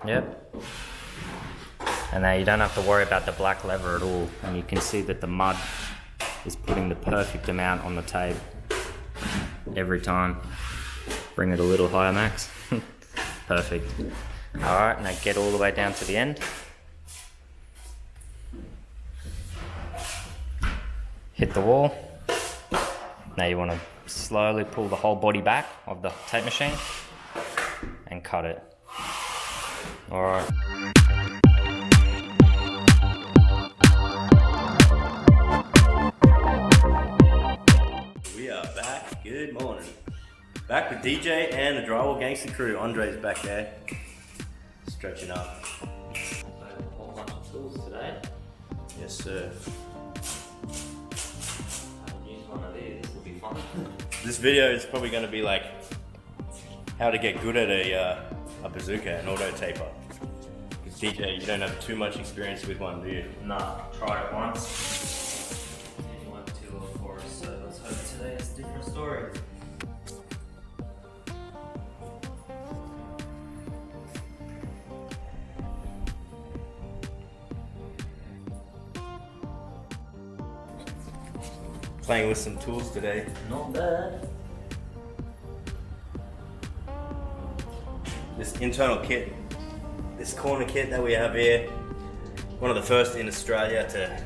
Yep. And now you don't have to worry about the black leather at all. And you can see that the mud is putting the perfect amount on the tape every time. Bring it a little higher, Max. Perfect. Alright, now get all the way down to the end. Hit the wall. Now you want to slowly pull the whole body back of the tape machine and cut it. Alright. We are back. Good morning. Back with DJ and the Drywall Gangster crew. Andre's back there. Stretching up. A whole bunch of tools today. Yes, sir. One of these, this will be fun. This video is probably going to be like how to get good at a bazooka, an auto taper. Because DJ, you don't have too much experience with one, do you? Nah, tried it once. It went 2 or 4, so let's hope today is a different story. Playing with some tools today. Not bad. This internal kit, this corner kit that we have here, one of the first in Australia to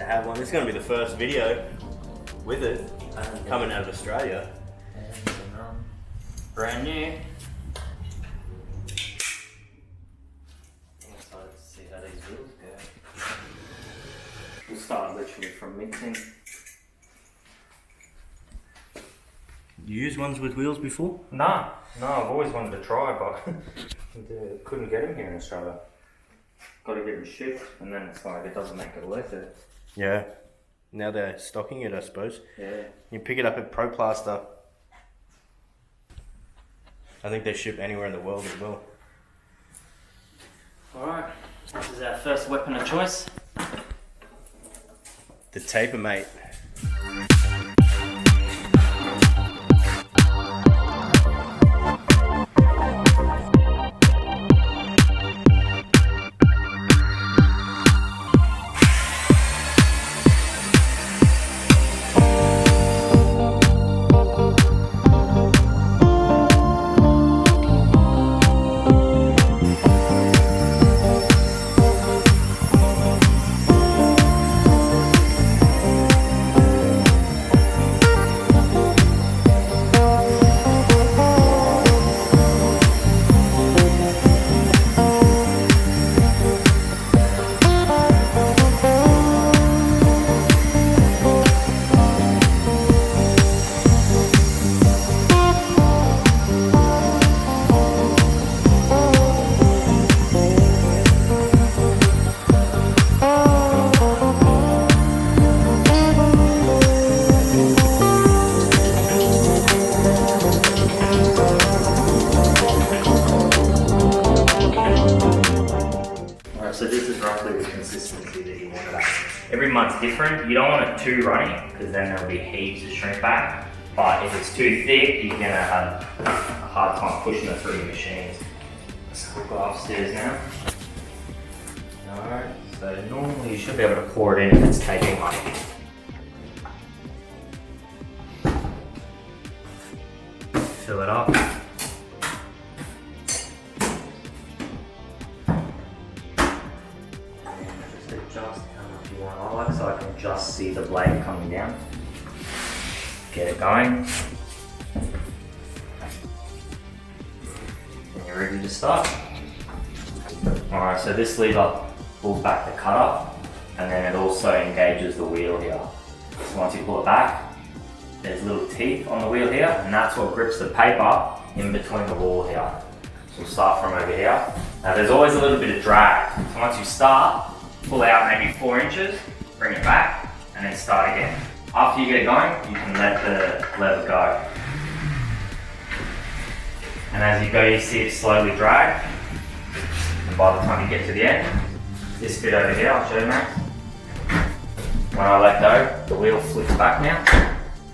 have one. This is going to be the first video with it coming out of Australia. And, brand new. I'm excited to see how these wheels go. We'll start literally from mixing. You used ones with wheels before? No, I've always wanted to try, but couldn't get them here in Australia. Got to get them shipped, and then it's like it doesn't make it worth it. Yeah. Now they're stocking it, I suppose. Yeah. You pick it up at Pro Plaster. I think they ship anywhere in the world as well. Alright, this is our first weapon of choice. The Taper Mate. So this is roughly the consistency that you want it at. Every month's different. You don't want it too runny because then there'll be heaps of shrink back. But if it's too thick, you're gonna have a hard time pushing it through your machines. So we'll go upstairs now. Alright, so normally you should be able to pour it in if it's taping on. Fill it up. Adjust how much you want. I like so I can just see the blade coming down. Get it going. And you're ready to start. Alright, so this lever pulls back the cutter and then it also engages the wheel here. So once you pull it back, there's little teeth on the wheel here and that's what grips the paper in between the wall here. So we'll start from over here. Now there's always a little bit of drag. So once you start, pull out maybe 4 inches, bring it back, and then start again. After you get it going, you can let the lever go. And as you go, you see it slowly drag. And by the time you get to the end, this bit over here, I'll show you, mate. When I let go, the wheel flips back now,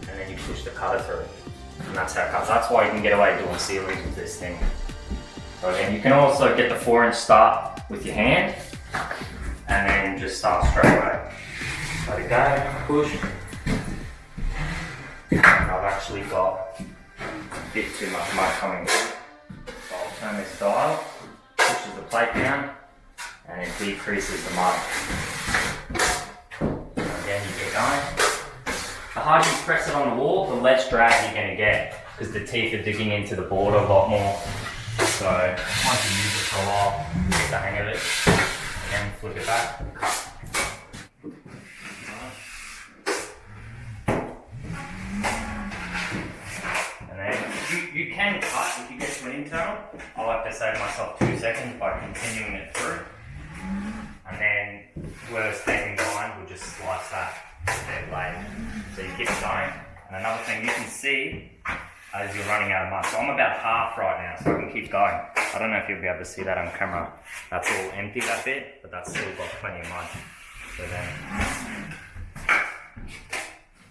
and then you push the cutter through. And that's how it cuts. That's why you can get away doing ceilings with this thing. So again, you can also get the 4-inch start with your hand and then just start straight away. Let it go, push. And I've actually got a bit too much mud coming in. So I'll turn this dial, pushes the plate down, and it decreases the mud. Again, you get going. The harder you press it on the wall, the less drag you're going to get, because the teeth are digging into the board a lot more. So once you use it for a while, you get the hang of it. Again, flip it back and cut. And then you can cut if you get to an internal. I like to save myself 2 seconds by continuing it through. And then whoever's taking the line will just slice that with their blade. So you keep going. And another thing you can see as you're running out of mud. So I'm about half right now, so I can keep going. I don't know if you'll be able to see that on camera. That's all empty, that bit, but that's still got plenty of mud. So then,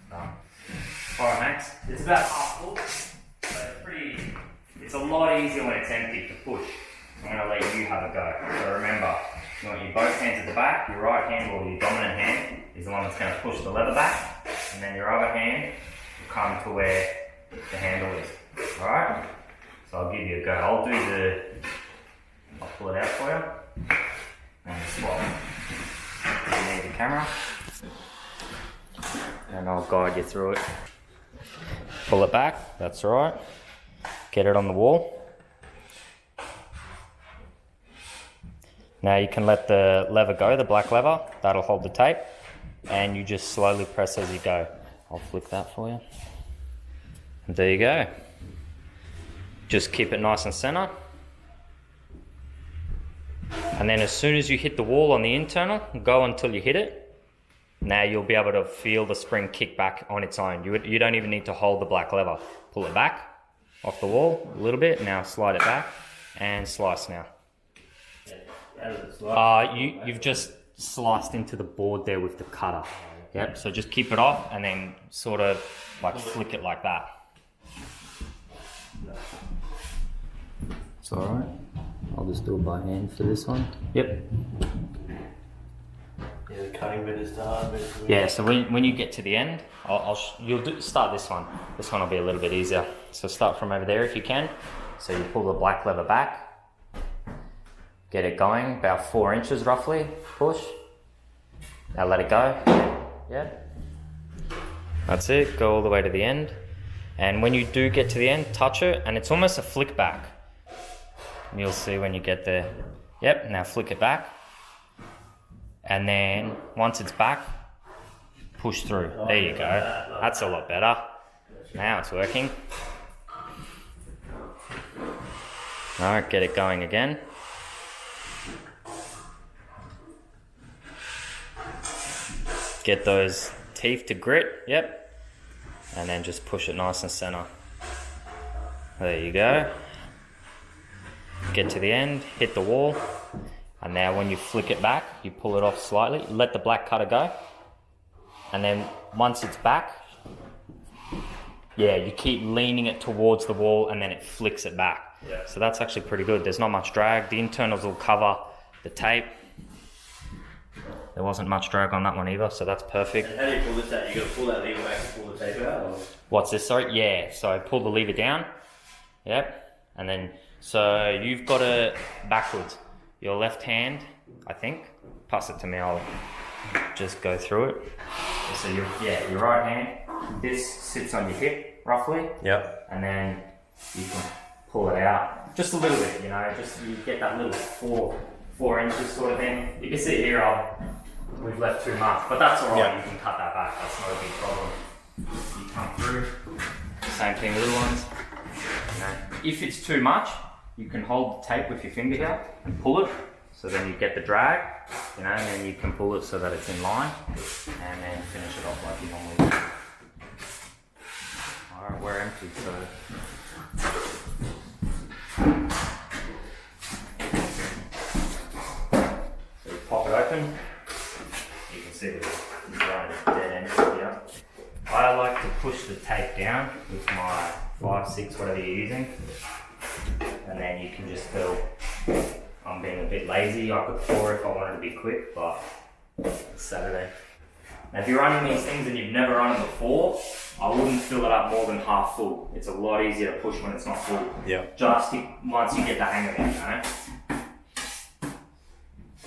done. Alright Max, it's about half full. So it's a lot easier when it's empty to push. I'm going to let you have a go. So remember, you want your both hands at the back, your right hand or your dominant hand is the one that's going to push the lever back, and then your other hand will come to where the handle is. Alright? So I'll give you a go. I'll pull it out for you. And swap. You need the camera. And I'll guide you through it. Pull it back, that's right. Get it on the wall. Now you can let the lever go, the black lever, that'll hold the tape. And you just slowly press as you go. I'll flick that for you. And there you go. Just keep it nice and center. And then as soon as you hit the wall on the internal, go until you hit it. Now you'll be able to feel the spring kick back on its own. You don't even need to hold the black lever. Pull it back off the wall a little bit. Now slide it back and slice now. You've just sliced into the board there with the cutter. Yep, so just keep it off and then sort of like flick it like that. It's alright. I'll just do it by hand for this one. Yep. Yeah, the cutting bit is the hard bit. Yeah, so when you get to the end, start this one. This one will be a little bit easier. So start from over there if you can. So you pull the black lever back. Get it going, about 4 inches roughly. Push. Now let it go. Yeah. That's it. Go all the way to the end. And when you do get to the end, touch it, and it's almost a flick back. And you'll see when you get there. Yep, now flick it back. And then once it's back, push through. There you go. That's a lot better. Now it's working. Alright, get it going again. Get those teeth to grit, yep. And then just push it nice and center. There you go. Get to the end, hit the wall. And now when you flick it back, you pull it off slightly, let the black cutter go. And then once it's back, yeah, you keep leaning it towards the wall and then it flicks it back. Yeah. So that's actually pretty good. There's not much drag. The internals will cover the tape. There wasn't much drag on that one either, so that's perfect. And how do you pull this out? You got to pull that lever back to pull the tape out? Or? What's this, sorry? Yeah, so pull the lever down. Yep. And then, so you've got it backwards. Your left hand, I think, pass it to me, I'll just go through it. So your right hand, this sits on your hip, roughly. Yep. And then you can pull it out. Just a little bit, you know, just you get that little four inches sort of thing. You can see here, we've left too much, but that's all right. Yep. You can cut that back. That's not a big problem. You come through. Same thing, little ones. You know, if it's too much, you can hold the tape with your finger here and pull it. So then you get the drag, you know, and then you can pull it so that it's in line, and then finish it off like you normally do. All right, we're empty, so. So you pop it open. You can see the dead end here. I like to push the tape down with my 5, 6, whatever you're using. and then you can just fill. I'm being a bit lazy. I could pour if I wanted to be quick, but it's Saturday. Now, if you're running these things and you've never run them before, I wouldn't fill it up more than half full. It's a lot easier to push when it's not full. Yeah. Just once you get the hang of it, you know.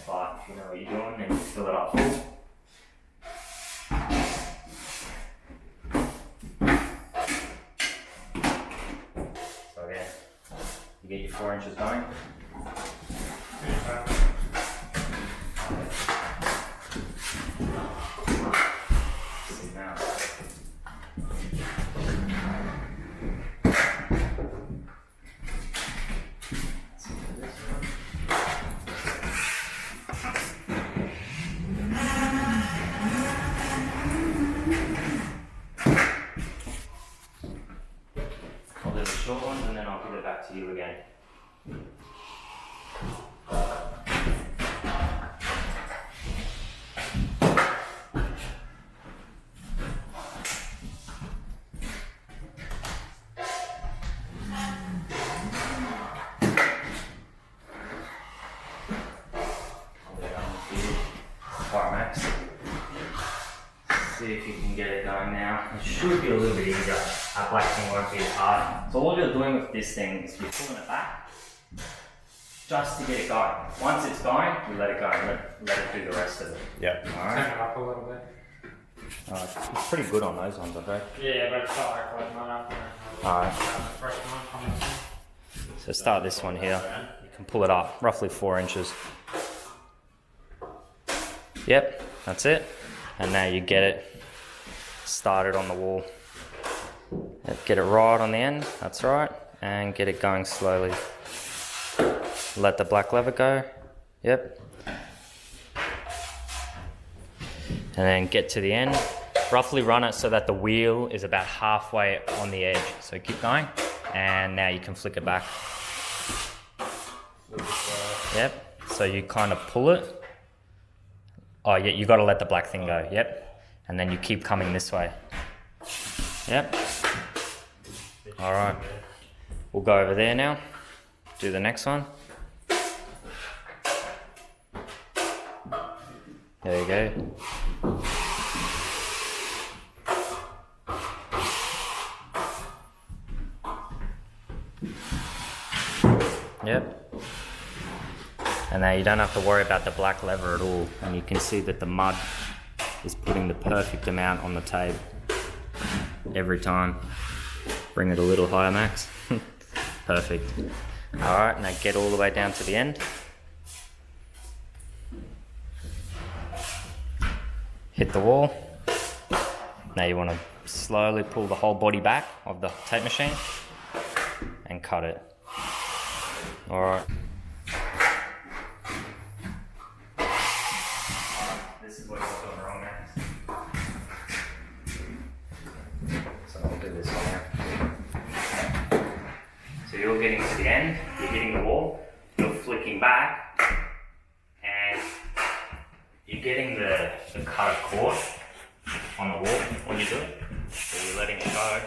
But if you know what you're doing, then you fill it up full. So yeah, you get your 4 inches going. See now. I'll do the short ones and then I'll give it back to you again. Alright, Max. See if you can get it going now. It should be a little bit easier. That black thing won't be as hard. So all you're doing with this thing is you're pulling it back just to get it going. Once it's going, you let it go and let it do the rest of it. Yep. Turn it up a little bit. It's pretty good on those ones, I think. Yeah, but it's not like not up there. Alright. The first one coming in. So start this one here. You can pull it up, roughly 4 inches. Yep, that's it. And now you get it started on the wall. Yep, get it right on the end, that's right. And get it going slowly. Let the black lever go. Yep. And then get to the end. Roughly run it so that the wheel is about halfway on the edge. So keep going. And now you can flick it back. Yep. So you kind of pull it. Oh yeah, you got to let the black thing go. Yep. And then you keep coming this way. Yep. All right. We'll go over there now. Do the next one. There you go. Yep. And now you don't have to worry about the black lever at all. And you can see that the mud is putting the perfect amount on the tape every time. Bring it a little higher, Max. Perfect. All right, now get all the way down to the end. Hit the wall. Now you want to slowly pull the whole body back of the tape machine and cut it. All right. This is what you're doing wrong, Max. So I'll do this one now. So you're getting to the end, you're hitting the wall, you're flicking back, and you're getting the cut cord on the wall when you do it. So you're letting it go,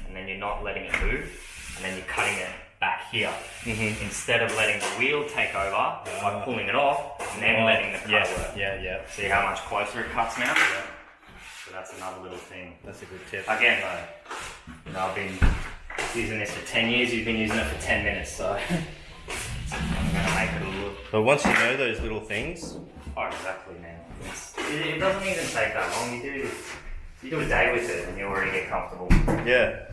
and then you're not letting it move, and then you're cutting it back here. Mm-hmm. Instead of letting the wheel take over by pulling it off, and then letting the cut work. Yeah. See how much closer it cuts now? Yeah. So that's another little thing. That's a good tip. Again though, you know, I've been using this for 10 years, you've been using it for 10 minutes, so I'm gonna make it a look. But once you know those little things. Oh, exactly, man. It doesn't even take that long. You do a day with it and you already get comfortable. Yeah.